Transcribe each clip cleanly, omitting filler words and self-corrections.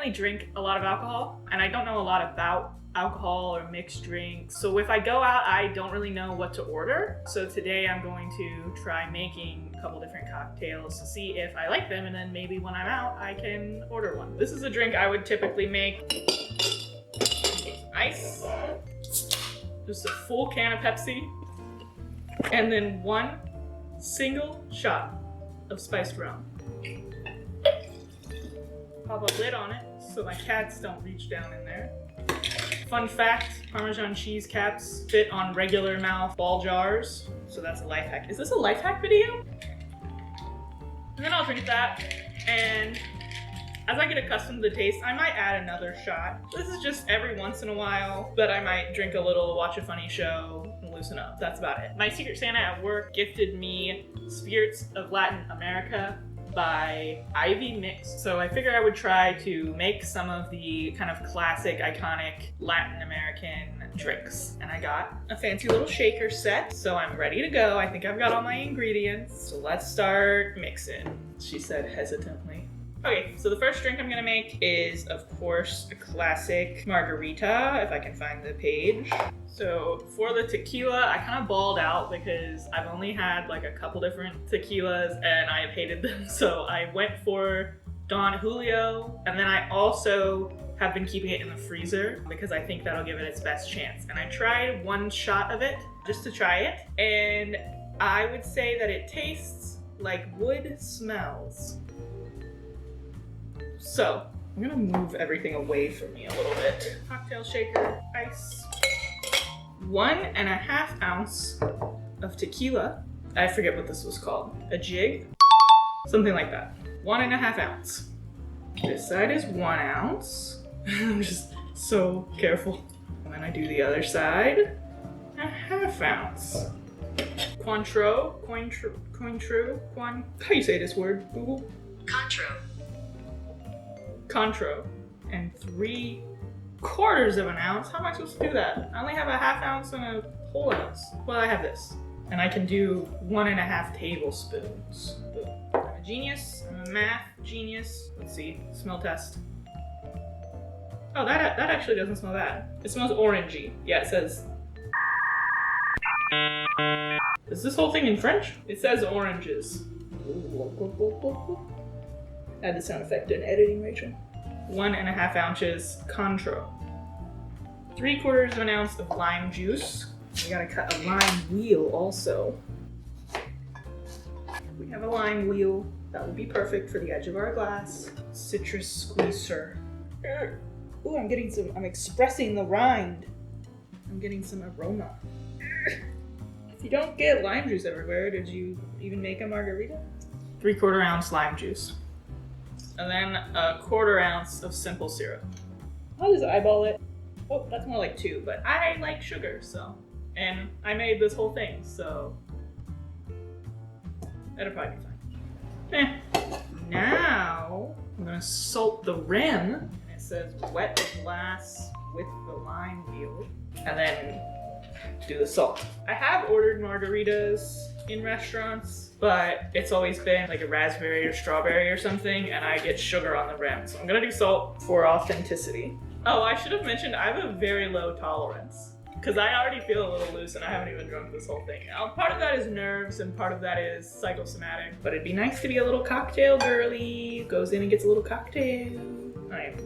really drink a lot of alcohol, and I don't know a lot about alcohol or mixed drinks. So if I go out, I don't really know what to order. So today I'm going to try making a couple different cocktails to see if I like them, and then maybe when I'm out, I can order one. This is a drink I would typically make. Ice. Just a full can of Pepsi. And then 1 single shot of spiced rum. Pop a lid on it so my cats don't reach down in there. Fun fact, Parmesan cheese caps fit on regular mouth ball jars. So that's a life hack. Is this a life hack video? And then I'll drink that, and as I get accustomed to the taste, I might add another shot. This is just every once in a while that I might drink a little, watch a funny show, and loosen up. That's about it. My Secret Santa at work gifted me Spirits of Latin America by Ivy Mix. So I figured I would try to make some of the kind of classic, iconic Latin American drinks. And I got a fancy little shaker set, so I'm ready to go. I think I've got all my ingredients. So let's start mixing, she said hesitantly. Okay, so the first drink I'm gonna make is, of course, a classic margarita, if I can find the page. So for the tequila, I kind of balled out because I've only had like a couple different tequilas and I have hated them. So I went for Don Julio, and then I also have been keeping it in the freezer because I think that'll give it its best chance. And I tried 1 shot of it just to try it, and I would say that it tastes like wood smells. So I'm gonna move everything away from me a little bit. Cocktail shaker, ice. 1.5 ounce of tequila. I forget what this was called. A jig? Something like that. 1.5 ounce. This side is 1 ounce. I'm just so careful. And then I do the other side. 1/2 ounce. Cointreau. How do you say this word, Google? Cointreau. And 3/4 ounce. How am I supposed to do that? I only have a 1/2 ounce and a whole ounce. Well, I have this. And I can do 1.5 tablespoons. I'm a genius. I'm a math genius. Let's see. Smell test. Oh, that actually doesn't smell bad. It smells orangey. Yeah, it says. Is this whole thing in French? It says oranges. Add the sound effect in editing, Rachel. 1.5 ounces Cointreau. 3/4 ounce of lime juice. We gotta cut a lime wheel also. We have a lime wheel. That would be perfect for the edge of our glass. Citrus squeezer. Ooh, I'm expressing the rind. I'm getting some aroma. If you don't get lime juice everywhere, did you even make a margarita? 3/4 ounce lime juice. And then 1/4 ounce of simple syrup. I'll just eyeball it. Oh, that's more like 2, but I like sugar, so. And I made this whole thing, so. That'll probably be fine. Now, I'm gonna salt the rim. And it says wet the glass with the lime wheel. And then do the salt. I have ordered margaritas in restaurants, but it's always been like a raspberry or strawberry or something, and I get sugar on the rim. So I'm gonna do salt for authenticity. Oh, I should have mentioned I have a very low tolerance because I already feel a little loose and I haven't even drunk this whole thing. Now, part of that is nerves and part of that is psychosomatic, but it'd be nice to be a little cocktail girly. Goes in and gets a little cocktail. I'm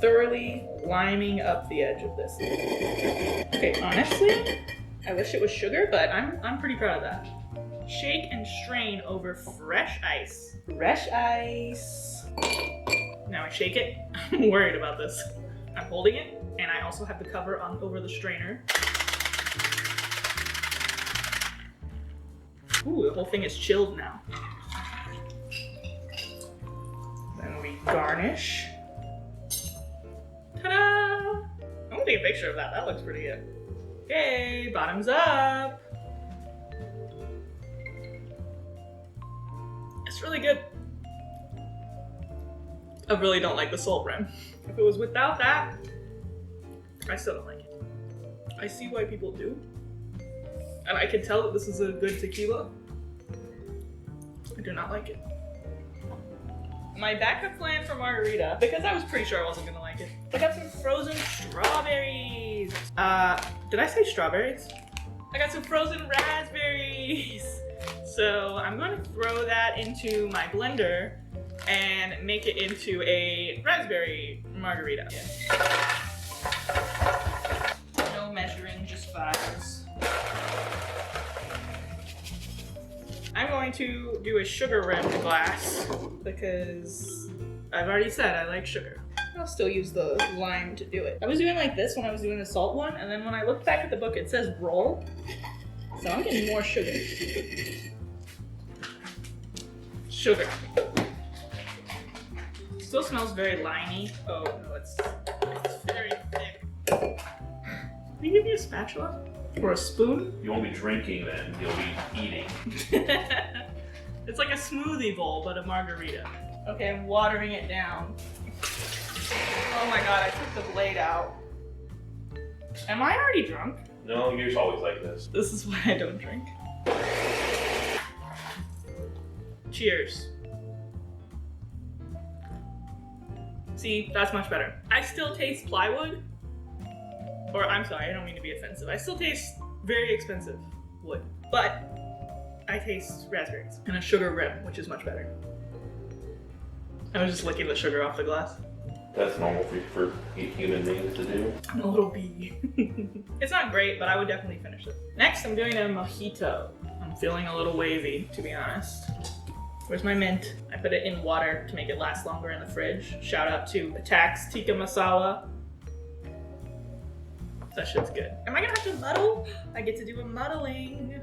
thoroughly liming up the edge of this. Okay, honestly, I wish it was sugar, but I'm pretty proud of that. Shake and strain over fresh ice. Fresh ice. Now I shake it. I'm worried about this. I'm holding it, and I also have the cover on over the strainer. Ooh, the whole thing is chilled now. Then we garnish. Ta-da! I'm gonna take a picture of that. That looks pretty good. Yay, bottoms up. It's really good. I really don't like the salt rim. If it was without that, I still don't like it. I see why people do. And I can tell that this is a good tequila. I do not like it. My backup plan for margarita, because I was pretty sure I wasn't gonna like it, I got some frozen strawberries. Did I say strawberries? I got some frozen raspberries. So I'm going to throw that into my blender and make it into a raspberry margarita. Yeah. No measuring, just vibes. I'm going to do a sugar rimmed glass because I've already said I like sugar. I'll still use the lime to do it. I was doing like this when I was doing the salt one, and then when I looked back at the book, it says roll. So I'm getting more sugar. Sugar. Still smells very limey. Oh no, it's very thick. Can you give me a spatula? Or a spoon? You won't be drinking then, you'll be eating. It's like a smoothie bowl, but a margarita. Okay, I'm watering it down. Oh my god, I took the blade out. Am I already drunk? No, you're just always like this. This is why I don't drink. Cheers. See, that's much better. I still taste plywood. Or, I'm sorry, I don't mean to be offensive. I still taste very expensive wood. But I taste raspberries and a sugar rim, which is much better. I was just licking the sugar off the glass. That's normal for human beings to do. I'm a little bee. It's not great, but I would definitely finish it. Next, I'm doing a mojito. I'm feeling a little wavy, to be honest. Where's my mint? I put it in water to make it last longer in the fridge. Shout out to Attack's Tikka Masala. That shit's good. Am I gonna have to muddle? I get to do a muddling.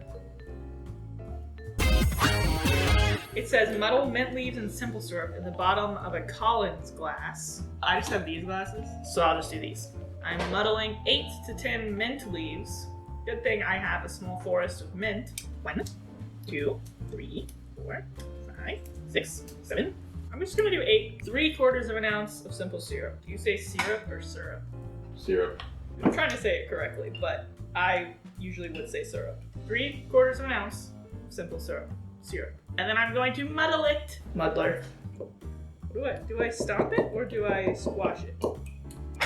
It says muddle mint leaves and simple syrup in the bottom of a Collins glass. I just have these glasses, so I'll just do these. I'm muddling 8 to 10 mint leaves. Good thing I have a small forest of mint. 1, 2, 3, 4, 5, 6, 7. I'm just gonna do 8. 3/4 of an ounce of simple syrup. Do you say syrup or syrup? Syrup. I'm trying to say it correctly, but I usually would say syrup. 3/4 of an ounce of simple syrup. And then I'm going to muddle it. Muddler. Do I stomp it or do I squash it?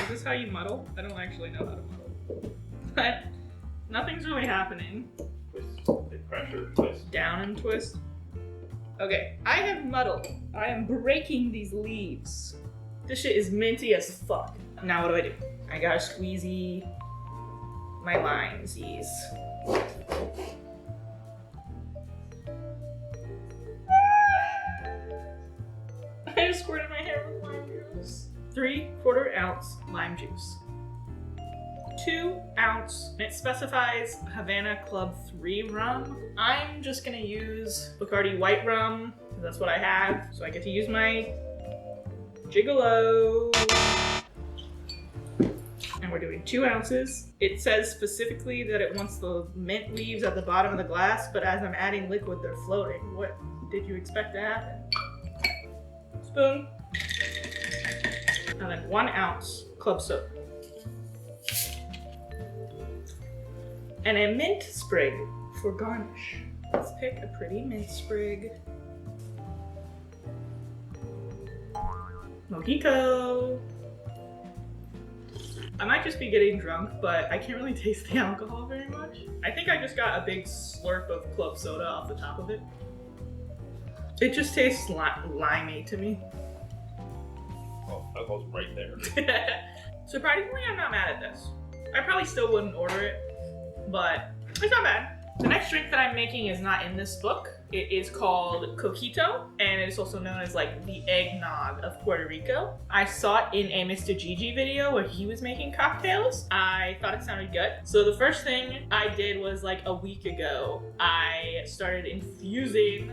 Is this how you muddle? I don't actually know how to muddle. But nothing's really happening. Twist, hit pressure, twist. Down and twist. Okay, I have muddled. I am breaking these leaves. This shit is minty as fuck. Now what do? I gotta squeezy my limesies. I just squirted my hair with lime juice. 3/4 ounce lime juice. 2 ounce, and it specifies Havana Club 3 rum. I'm just gonna use Bacardi white rum, because that's what I have. So I get to use my Gigolo. And we're doing 2 ounces. It says specifically that it wants the mint leaves at the bottom of the glass, but as I'm adding liquid, they're floating. What did you expect to happen? Spoon. And then 1 ounce club soap. And a mint sprig for garnish. Let's pick a pretty mint sprig. Mojito. I might just be getting drunk, but I can't really taste the alcohol very much. I think I just got a big slurp of club soda off the top of it. It just tastes limey to me. Oh, alcohol's right there. Surprisingly, I'm not mad at this. I probably still wouldn't order it, but it's not bad. The next drink that I'm making is not in this book. It is called Coquito, and it is also known as like the eggnog of Puerto Rico. I saw it in a Mr. Gigi video where he was making cocktails. I thought it sounded good. So the first thing I did was like a week ago, I started infusing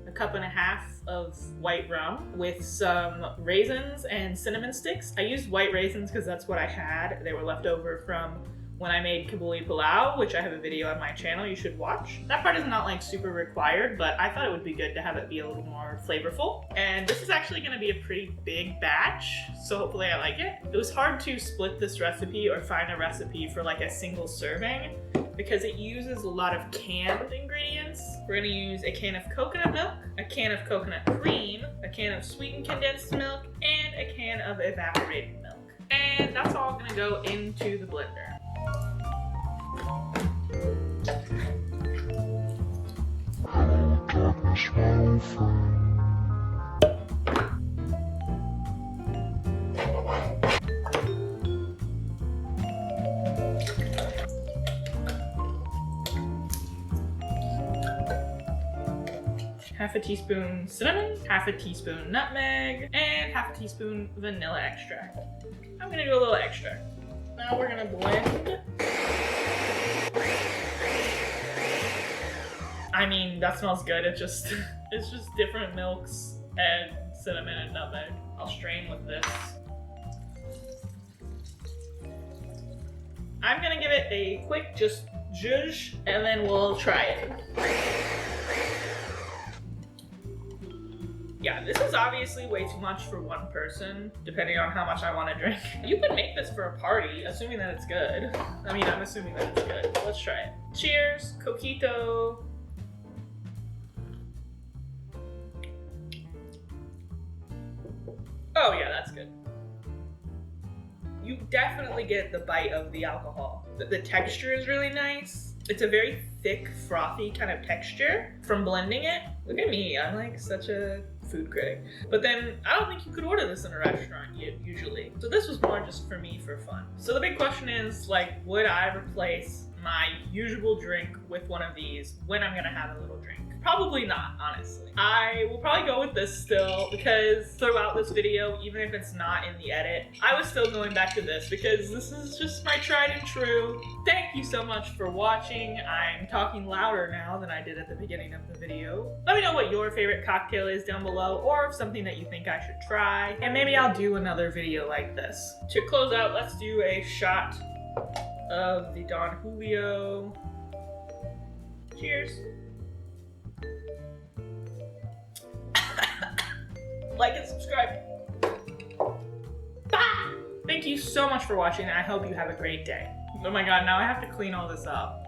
a 1.5 cups of white rum with some raisins and cinnamon sticks. I used white raisins because that's what I had. They were left over from when I made kabuli pilau, which I have a video on my channel you should watch. That part is not like super required, but I thought it would be good to have it be a little more flavorful. And this is actually gonna be a pretty big batch, so hopefully I like it. It was hard to split this recipe or find a recipe for like a single serving, because it uses a lot of canned ingredients. We're gonna use a can of coconut milk, a can of coconut cream, a can of sweetened condensed milk, and a can of evaporated milk. And that's all gonna go into the blender. Half a teaspoon cinnamon, half a teaspoon nutmeg, and half a teaspoon vanilla extract. I'm gonna do a little extract. Now we're gonna blend. I mean, that smells good. It's just different milks and cinnamon and nutmeg. I'll strain with this. I'm gonna give it a quick just zhuzh, and then we'll try it. Yeah, this is obviously way too much for one person, depending on how much I want to drink. You can make this for a party, assuming that it's good. I mean, I'm assuming that it's good. Let's try it. Cheers, coquito. Oh yeah, that's good. You definitely get the bite of the alcohol. The texture is really nice. It's a very thick, frothy kind of texture from blending it. Look at me, I'm like such a food critic. But then I don't think you could order this in a restaurant usually. So this was more just for me for fun. So the big question is, like, would I replace my usual drink with one of these when I'm gonna have a little drink? Probably not, honestly. I will probably go with this still, because throughout this video, even if it's not in the edit, I was still going back to this because this is just my tried and true. Thank you so much for watching. I'm talking louder now than I did at the beginning of the video. Let me know what your favorite cocktail is down below, or something that you think I should try, and maybe I'll do another video like this. To close out, let's do a shot of the Don Julio. Cheers. Like and subscribe. Bye! Thank you so much for watching. I hope you have a great day. Oh my god, now I have to clean all this up.